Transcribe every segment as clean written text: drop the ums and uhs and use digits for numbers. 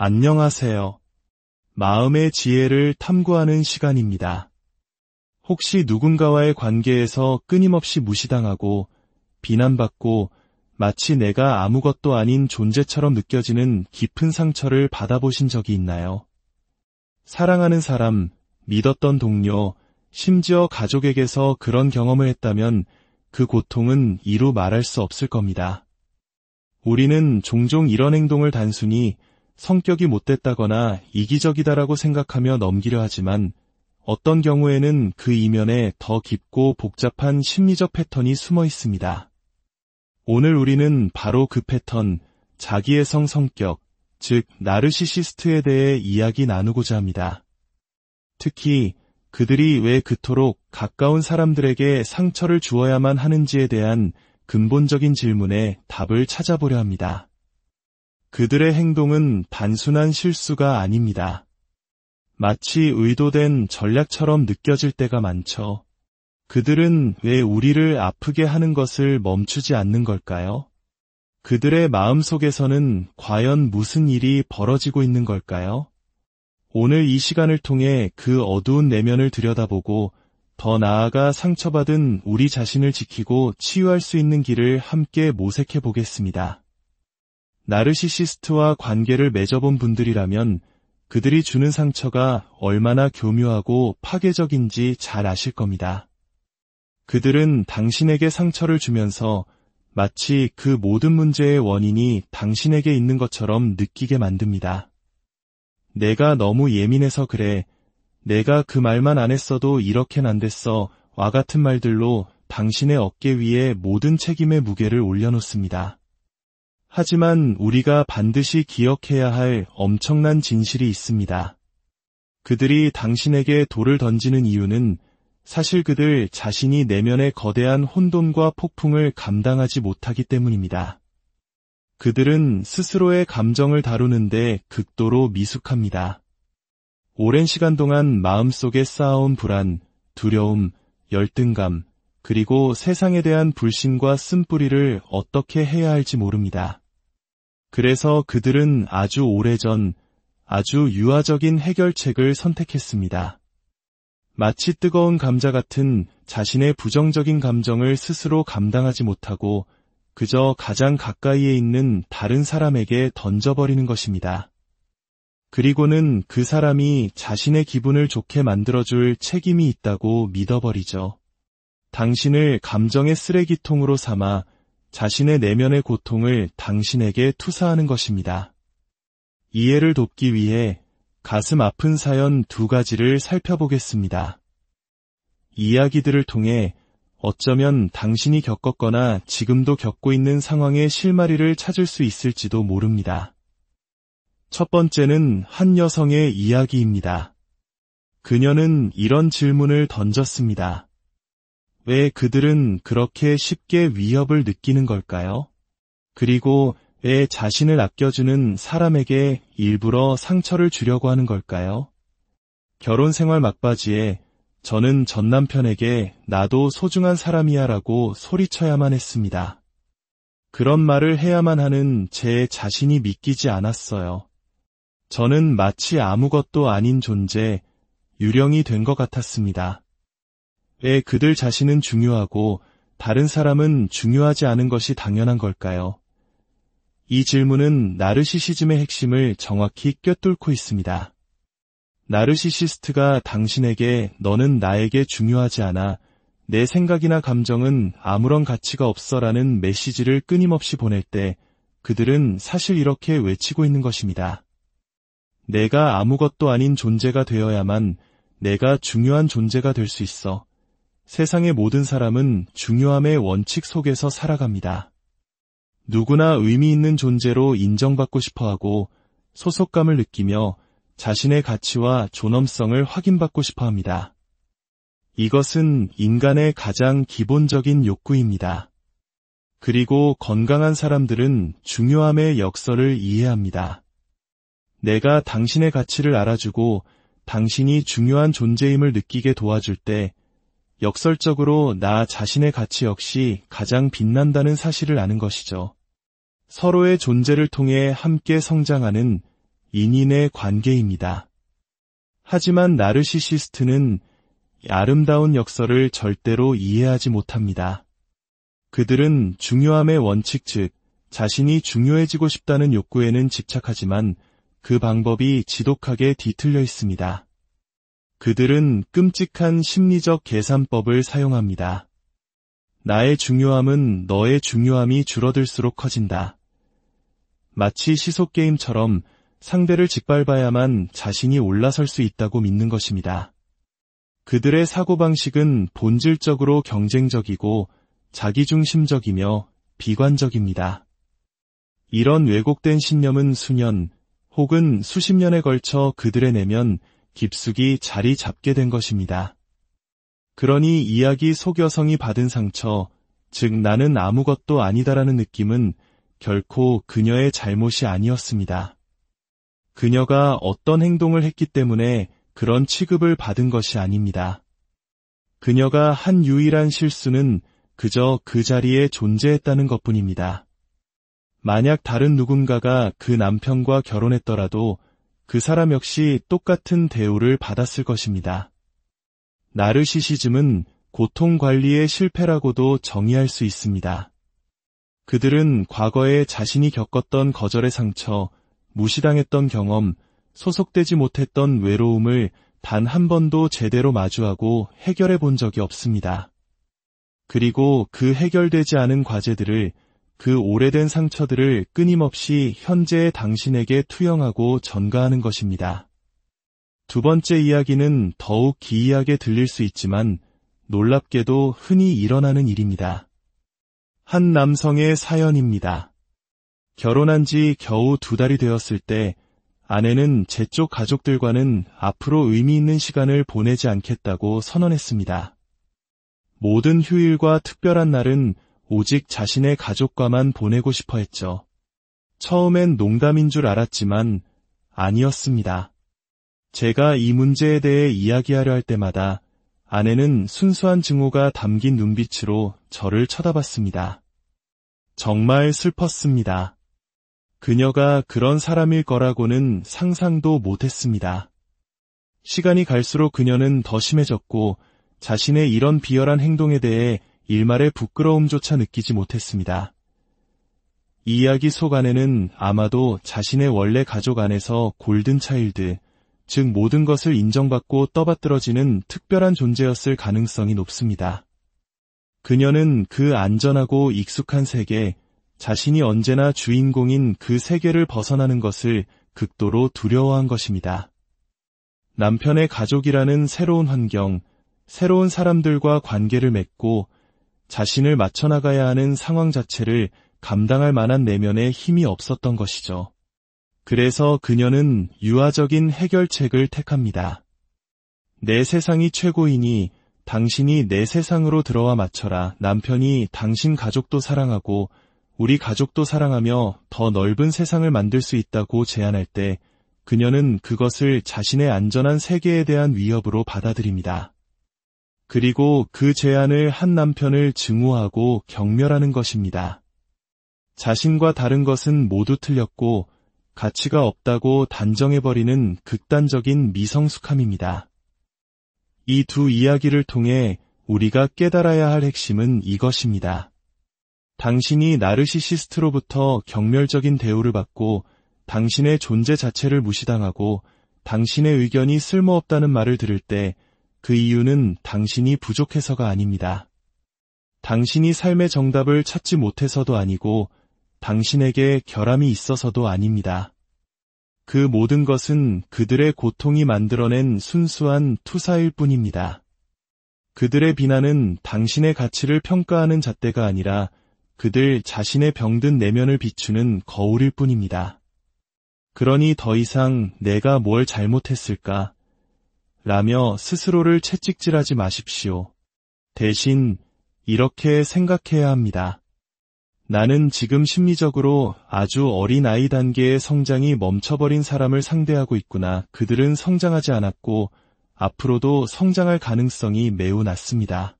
안녕하세요. 마음의 지혜를 탐구하는 시간입니다. 혹시 누군가와의 관계에서 끊임없이 무시당하고 비난받고 마치 내가 아무것도 아닌 존재처럼 느껴지는 깊은 상처를 받아보신 적이 있나요? 사랑하는 사람, 믿었던 동료, 심지어 가족에게서 그런 경험을 했다면 그 고통은 이루 말할 수 없을 겁니다. 우리는 종종 이런 행동을 단순히 성격이 못됐다거나 이기적이다라고 생각하며 넘기려 하지만 어떤 경우에는 그 이면에 더 깊고 복잡한 심리적 패턴이 숨어 있습니다. 오늘 우리는 바로 그 패턴, 자기애성 성격, 즉 나르시시스트에 대해 이야기 나누고자 합니다. 특히 그들이 왜 그토록 가까운 사람들에게 상처를 주어야만 하는지에 대한 근본적인 질문에 답을 찾아보려 합니다. 그들의 행동은 단순한 실수가 아닙니다. 마치 의도된 전략처럼 느껴질 때가 많죠. 그들은 왜 우리를 아프게 하는 것을 멈추지 않는 걸까요? 그들의 마음속에서는 과연 무슨 일이 벌어지고 있는 걸까요? 오늘 이 시간을 통해 그 어두운 내면을 들여다보고 더 나아가 상처받은 우리 자신을 지키고 치유할 수 있는 길을 함께 모색해 보겠습니다. 나르시시스트와 관계를 맺어본 분들이라면 그들이 주는 상처가 얼마나 교묘하고 파괴적인지 잘 아실 겁니다. 그들은 당신에게 상처를 주면서 마치 그 모든 문제의 원인이 당신에게 있는 것처럼 느끼게 만듭니다. 내가 너무 예민해서 그래, 내가 그 말만 안 했어도 이렇게는 안 됐어, 와 같은 말들로 당신의 어깨 위에 모든 책임의 무게를 올려놓습니다. 하지만 우리가 반드시 기억해야 할 엄청난 진실이 있습니다. 그들이 당신에게 돌을 던지는 이유는 사실 그들 자신이 내면의 거대한 혼돈과 폭풍을 감당하지 못하기 때문입니다. 그들은 스스로의 감정을 다루는데 극도로 미숙합니다. 오랜 시간 동안 마음속에 쌓아온 불안, 두려움, 열등감, 그리고 세상에 대한 불신과 쓴뿌리를 어떻게 해야 할지 모릅니다. 그래서 그들은 아주 오래전, 아주 유아적인 해결책을 선택했습니다. 마치 뜨거운 감자 같은 자신의 부정적인 감정을 스스로 감당하지 못하고 그저 가장 가까이에 있는 다른 사람에게 던져버리는 것입니다. 그리고는 그 사람이 자신의 기분을 좋게 만들어줄 책임이 있다고 믿어버리죠. 당신을 감정의 쓰레기통으로 삼아 자신의 내면의 고통을 당신에게 투사하는 것입니다. 이해를 돕기 위해 가슴 아픈 사연 2가지를 살펴보겠습니다. 이야기들을 통해 어쩌면 당신이 겪었거나 지금도 겪고 있는 상황의 실마리를 찾을 수 있을지도 모릅니다. 첫 번째는 한 여성의 이야기입니다. 그녀는 이런 질문을 던졌습니다. 왜 그들은 그렇게 쉽게 위협을 느끼는 걸까요? 그리고 왜 자신을 아껴주는 사람에게 일부러 상처를 주려고 하는 걸까요? 결혼 생활 막바지에 저는 전 남편에게 나도 소중한 사람이야 라고 소리쳐야만 했습니다. 그런 말을 해야만 하는 제 자신이 믿기지 않았어요. 저는 마치 아무것도 아닌 존재, 유령이 된 것 같았습니다. 왜 그들 자신은 중요하고 다른 사람은 중요하지 않은 것이 당연한 걸까요? 이 질문은 나르시시즘의 핵심을 정확히 꿰뚫고 있습니다. 나르시시스트가 당신에게 너는 나에게 중요하지 않아, 내 생각이나 감정은 아무런 가치가 없어라는 메시지를 끊임없이 보낼 때 그들은 사실 이렇게 외치고 있는 것입니다. 내가 아무것도 아닌 존재가 되어야만 내가 중요한 존재가 될 수 있어. 세상의 모든 사람은 중요함의 원칙 속에서 살아갑니다. 누구나 의미 있는 존재로 인정받고 싶어하고 소속감을 느끼며 자신의 가치와 존엄성을 확인받고 싶어합니다. 이것은 인간의 가장 기본적인 욕구입니다. 그리고 건강한 사람들은 중요함의 역설을 이해합니다. 내가 당신의 가치를 알아주고 당신이 중요한 존재임을 느끼게 도와줄 때 역설적으로 나 자신의 가치 역시 가장 빛난다는 사실을 아는 것이죠. 서로의 존재를 통해 함께 성장하는 인인의 관계입니다. 하지만 나르시시스트는 아름다운 역설을 절대로 이해하지 못합니다. 그들은 중요함의 원칙 즉 자신이 중요해지고 싶다는 욕구에는 집착하지만 그 방법이 지독하게 뒤틀려 있습니다. 그들은 끔찍한 심리적 계산법을 사용합니다. 나의 중요함은 너의 중요함이 줄어들수록 커진다. 마치 시소게임처럼 상대를 짓밟아야만 자신이 올라설 수 있다고 믿는 것입니다. 그들의 사고방식은 본질적으로 경쟁적이고 자기중심적이며 비관적입니다. 이런 왜곡된 신념은 수년 혹은 수십 년에 걸쳐 그들의 내면 깊숙이 자리 잡게 된 것입니다. 그러니 이야기 속 여성이 받은 상처, 즉 나는 아무것도 아니다라는 느낌은 결코 그녀의 잘못이 아니었습니다. 그녀가 어떤 행동을 했기 때문에 그런 취급을 받은 것이 아닙니다. 그녀가 한 유일한 실수는 그저 그 자리에 존재했다는 것뿐입니다. 만약 다른 누군가가 그 남편과 결혼했더라도 그 사람 역시 똑같은 대우를 받았을 것입니다. 나르시시즘은 고통 관리의 실패라고도 정의할 수 있습니다. 그들은 과거에 자신이 겪었던 거절의 상처, 무시당했던 경험, 소속되지 못했던 외로움을 단 한 번도 제대로 마주하고 해결해 본 적이 없습니다. 그리고 그 해결되지 않은 과제들을, 그 오래된 상처들을 끊임없이 현재의 당신에게 투영하고 전가하는 것입니다. 두 번째 이야기는 더욱 기이하게 들릴 수 있지만 놀랍게도 흔히 일어나는 일입니다. 한 남성의 사연입니다. 결혼한 지 겨우 2달이 되었을 때 아내는 제 쪽 가족들과는 앞으로 의미 있는 시간을 보내지 않겠다고 선언했습니다. 모든 휴일과 특별한 날은 오직 자신의 가족과만 보내고 싶어 했죠. 처음엔 농담인 줄 알았지만 아니었습니다. 제가 이 문제에 대해 이야기하려 할 때마다 아내는 순수한 증오가 담긴 눈빛으로 저를 쳐다봤습니다. 정말 슬펐습니다. 그녀가 그런 사람일 거라고는 상상도 못했습니다. 시간이 갈수록 그녀는 더 심해졌고 자신의 이런 비열한 행동에 대해 일말의 부끄러움조차 느끼지 못했습니다. 이 이야기 속 아내는 아마도 자신의 원래 가족 안에서 골든차일드, 즉 모든 것을 인정받고 떠받들어지는 특별한 존재였을 가능성이 높습니다. 그녀는 그 안전하고 익숙한 세계, 자신이 언제나 주인공인 그 세계를 벗어나는 것을 극도로 두려워한 것입니다. 남편의 가족이라는 새로운 환경, 새로운 사람들과 관계를 맺고 자신을 맞춰나가야 하는 상황 자체를 감당할 만한 내면에 힘이 없었던 것이죠. 그래서 그녀는 유아적인 해결책을 택합니다. 내 세상이 최고이니 당신이 내 세상으로 들어와 맞춰라. 남편이 당신 가족도 사랑하고 우리 가족도 사랑하며 더 넓은 세상을 만들 수 있다고 제안할 때 그녀는 그것을 자신의 안전한 세계에 대한 위협으로 받아들입니다. 그리고 그 제안을 한 남편을 증오하고 경멸하는 것입니다. 자신과 다른 것은 모두 틀렸고 가치가 없다고 단정해버리는 극단적인 미성숙함입니다. 이 두 이야기를 통해 우리가 깨달아야 할 핵심은 이것입니다. 당신이 나르시시스트로부터 경멸적인 대우를 받고 당신의 존재 자체를 무시당하고 당신의 의견이 쓸모없다는 말을 들을 때 그 이유는 당신이 부족해서가 아닙니다. 당신이 삶의 정답을 찾지 못해서도 아니고 당신에게 결함이 있어서도 아닙니다. 그 모든 것은 그들의 고통이 만들어낸 순수한 투사일 뿐입니다. 그들의 비난은 당신의 가치를 평가하는 잣대가 아니라 그들 자신의 병든 내면을 비추는 거울일 뿐입니다. 그러니 더 이상 내가 뭘 잘못했을까? 라며 스스로를 채찍질하지 마십시오. 대신 이렇게 생각해야 합니다. 나는 지금 심리적으로 아주 어린 아이 단계의 성장이 멈춰버린 사람을 상대하고 있구나. 그들은 성장하지 않았고 앞으로도 성장할 가능성이 매우 낮습니다.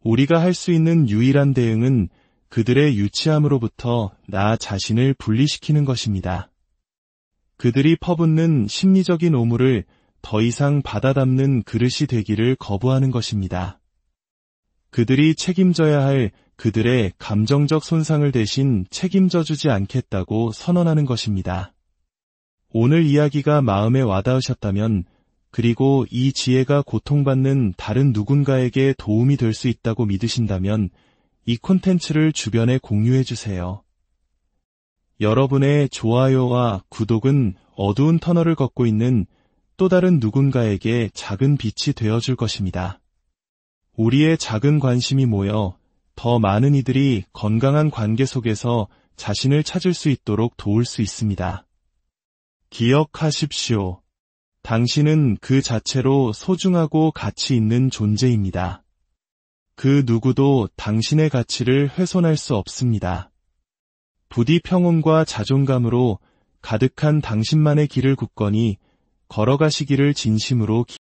우리가 할 수 있는 유일한 대응은 그들의 유치함으로부터 나 자신을 분리시키는 것입니다. 그들이 퍼붓는 심리적인 오물을 더 이상 받아 담는 그릇이 되기를 거부하는 것입니다. 그들이 책임져야 할 그들의 감정적 손상을 대신 책임져 주지 않겠다고 선언하는 것입니다. 오늘 이야기가 마음에 와닿으셨다면, 그리고 이 지혜가 고통받는 다른 누군가에게 도움이 될 수 있다고 믿으신다면 이 콘텐츠를 주변에 공유해 주세요. 여러분의 좋아요와 구독은 어두운 터널을 걷고 있는 또 다른 누군가에게 작은 빛이 되어줄 것입니다. 우리의 작은 관심이 모여 더 많은 이들이 건강한 관계 속에서 자신을 찾을 수 있도록 도울 수 있습니다. 기억하십시오. 당신은 그 자체로 소중하고 가치 있는 존재입니다. 그 누구도 당신의 가치를 훼손할 수 없습니다. 부디 평온과 자존감으로 가득한 당신만의 길을 굳건히 걸어가시기를 진심으로